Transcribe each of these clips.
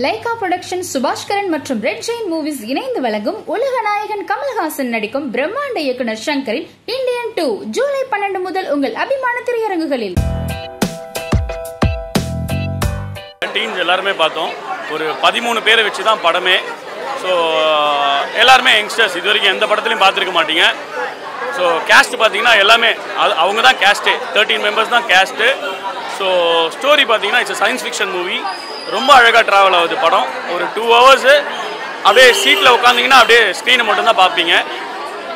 Lyca production Subaskaran மற்றும் red Jain movies இணைந்து வழங்கும் உலக நாயகன் கமல்ஹாசன் நடிக்கும் பிரம்மாண்ட இயக்குனர் ஷங்கரின் இந்தியன் 2 ஜூலை 12 முதல் உங்கள் அபிமான திரையரங்குகளில். டீம்ஸ் எல்லாருமே பார்த்தோம். ஒரு 13 பேரை வச்சு தான் படமே. ஸோ எல்லாருமே யங்ஸ்டர்ஸ், இது வரைக்கும் எந்த படத்துலையும் பார்த்துருக்க மாட்டீங்க. ஸோ கேஸ்ட் பார்த்தீங்கன்னா எல்லாமே அவங்க தான் கேஸ்ட்டே, 13 மெம்பர்ஸ் தான் கேஸ்ட்டு. ஸோ ஸ்டோரி பார்த்தீங்கன்னா இட்ஸ் சயின்ஸ் ஃபிக்ஷன் மூவி. ரொம்ப அழகாக ட்ராவல் ஆகுது படம். ஒரு 2 hours அப்படியே சீட்டில் உட்காந்திங்கன்னா அப்படியே ஸ்க்ரீனை மட்டும்தான் பார்ப்பீங்க.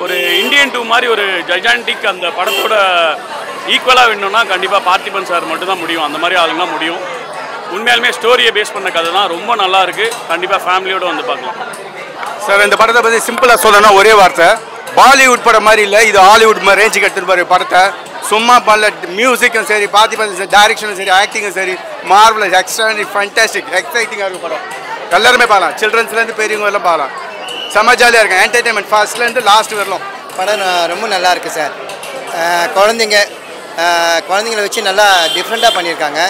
ஒரு இந்தியன் 2 மாதிரி ஒரு ஜைஜான்டிக் அந்த படத்தோட ஈக்குவலாக வேணும்னா கண்டிப்பாக பார்த்திபன் சார் மட்டும்தான் முடியும். அந்த மாதிரி ஆளுங்களாம் முடியும். உண்மையாலுமே ஸ்டோரியை பேஸ் பண்ண கதை தான், ரொம்ப நல்லா இருக்குது. கண்டிப்பாக ஃபேமிலியோடு வந்து பார்க்கலாம் சார். இந்த படத்தை பற்றி சிம்பிளாக சொல்லணும்னா ஒரே வார்த்தை, பாலிவுட் படம் மாதிரி இல்லை, இது ஹாலிவுட் மாதிரி ரேஞ்சுக்கு எடுத்துகிட்டு போகிற படத்தை. சும்மா பண்ணல, மியூசிக்கும் சரி, பார்த்திபன் சரி, டைரக்ஷனும் சரி, ஆக்டிங்கும் சரி, மார்வலஸ், எக்ஸ்ட்ரானரி, ஃபேண்டாஸ்டிக், எக்ஸைட்டிங்காக இருக்கும் படம். எல்லாருமே பார்க்கலாம், சில்ட்ரன்ஸ்லேருந்து பெரியவங்க எல்லாம் பார்க்கலாம். செம்ம ஜாலியாக இருக்கும். என்டர்டெயின்மெண்ட் ஃபர்ஸ்ட்லேருந்து லாஸ்ட் வரலாம். படம் ரொம்ப நல்லா இருக்குது சார். குழந்தைங்கள வச்சு நல்லா டிஃப்ரெண்ட்டாக பண்ணியிருக்காங்க.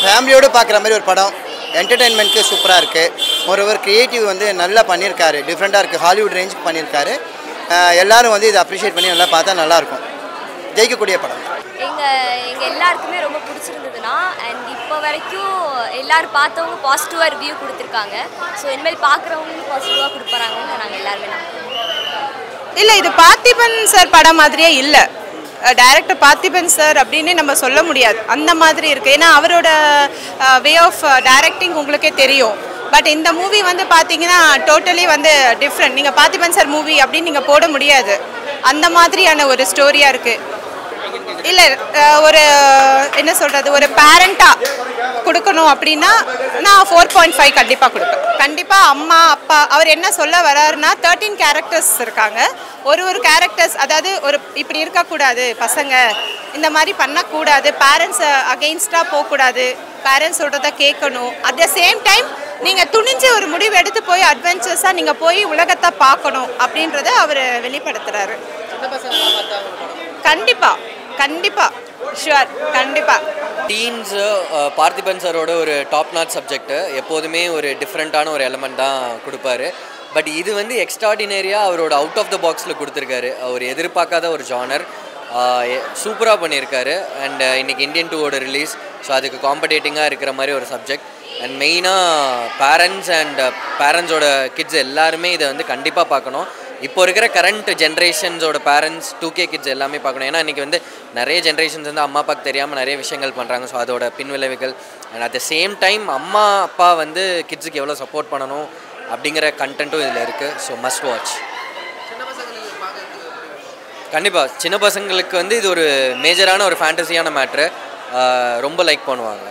ஃபேமிலியோடு பார்க்குற மாதிரி ஒரு படம். என்டர்டெயின்மெண்ட்க்கு சூப்பராக இருக்குது. ஒரு க்ரியேட்டிவ் வந்து நல்லா பண்ணியிருக்காரு, டிஃப்ரெண்ட்டாக இருக்குது, ஹாலிவுட் ரேஞ்சுக்கு பண்ணியிருக்காரு. எல்லோரும் வந்து இதை அப்ரிஷியேட் பண்ணி நல்லா பார்த்தா நல்லாயிருக்கும். ஜெயிக்கக்கூடிய படம். எங்கள் எல்லாருக்குமே ரொம்ப பிடிச்சிருந்ததுன்னா, அண்ட் இப்போ வரைக்கும் எல்லோரும் பார்த்தவங்க பாசிட்டிவாக ரிவ்யூ கொடுத்துருக்காங்க. ஸோ இனிமேல் பார்க்குறவங்களும் பாசிட்டிவாக கொடுப்பாங்கன்னு நாங்கள் எல்லாருமே நம்புகிறோம். இல்லை, இது பார்த்திபன் சார் படம் மாதிரியே இல்லை. டைரக்டர் பார்த்திபன் சார் அப்படின்னு நம்ம சொல்ல முடியாது, அந்த மாதிரி இருக்குது. ஏன்னா அவரோட வே ஆஃப் டைரக்டிங் உங்களுக்கே தெரியும். பட் இந்த மூவி வந்து பார்த்தீங்கன்னா டோட்டலி வந்து டிஃப்ரெண்ட். நீங்கள் பார்த்திபன் சார் மூவி அப்படின்னு நீங்கள் போட முடியாது, அந்த மாதிரியான ஒரு ஸ்டோரியாக இருக்குது. இல்லை, ஒரு என்ன சொல்கிறது, ஒரு பேரண்ட்டாக கொடுக்கணும் அப்படின்னா நான் 4.5 கண்டிப்பாக கொடுப்பேன். கண்டிப்பாக அம்மா அப்பா அவர் என்ன சொல்ல வர்றாருன்னா, 13 கேரக்டர்ஸ் இருக்காங்க. ஒரு கேரக்டர்ஸ், அதாவது ஒரு இப்படி இருக்கக்கூடாது, பசங்க இந்த மாதிரி பண்ணக்கூடாது, பேரண்ட்ஸ் அகெயின்ஸ்டாக போகக்கூடாது, பேரண்ட்ஸ் சொல்கிறத கேட்கணும். அட் த சேம் டைம் நீங்கள் துணிஞ்சு ஒரு முடிவு எடுத்து போய் அட்வென்ச்சர்ஸாக நீங்கள் போய் உலகத்தை பார்க்கணும் அப்படின்றத அவர் வெளிப்படுத்துகிறாரு. கண்டிப்பாக ஷுவர், கண்டிப்பாக. டீன்ஸு பார்த்திபன் சாரோட ஒரு டாப் நாட் சப்ஜெக்ட்டு, எப்போதுமே ஒரு டிஃப்ரெண்ட்டான ஒரு எலமெண்ட் தான் கொடுப்பாரு. பட் இது வந்து எக்ஸ்ட்ராடினரியாக அவரோட அவுட் ஆஃப் த பாக்ஸில் கொடுத்துருக்காரு. அவர் எதிர்பார்க்காத ஒரு ஜானர் சூப்பராக பண்ணியிருக்காரு. அண்ட் இன்றைக்கி இந்தியன் 2 ரிலீஸ். ஸோ அதுக்கு காம்படேட்டிங்காக இருக்கிற மாதிரி ஒரு சப்ஜெக்ட். அண்ட் மெயினாக பேரண்ட்ஸ் அண்ட் பேரண்ட்ஸோட கிட்ஸ் எல்லாருமே இதை வந்து கண்டிப்பாக பார்க்கணும். இப்போ இருக்கிற கரண்ட் ஜென்ரேஷன்ஸோட பேரண்ட்ஸ் 2K கிட்ஸ் எல்லாமே பார்க்கணும். ஏன்னா இன்றைக்கி வந்து நிறைய ஜென்ரேஷன்ஸ் வந்து அம்மா அப்பாவுக்கு தெரியாமல் நிறைய விஷயங்கள் பண்ணுறாங்க. ஸோ அதோட பின்விளைவுகள் and at the same time அம்மா அப்பா வந்து கிட்ஸுக்கு எவ்வளோ சப்போர்ட் பண்ணணும் அப்படிங்கிற கண்டென்ட்டும் இதில் இருக்குது. So must watch. கண்டிப்பாக சின்ன பசங்களுக்கு வந்து இது ஒரு மேஜரான ஒரு ஃபேண்டஸியான மேட்ரு, ரொம்ப லைக் பண்ணுவாங்க.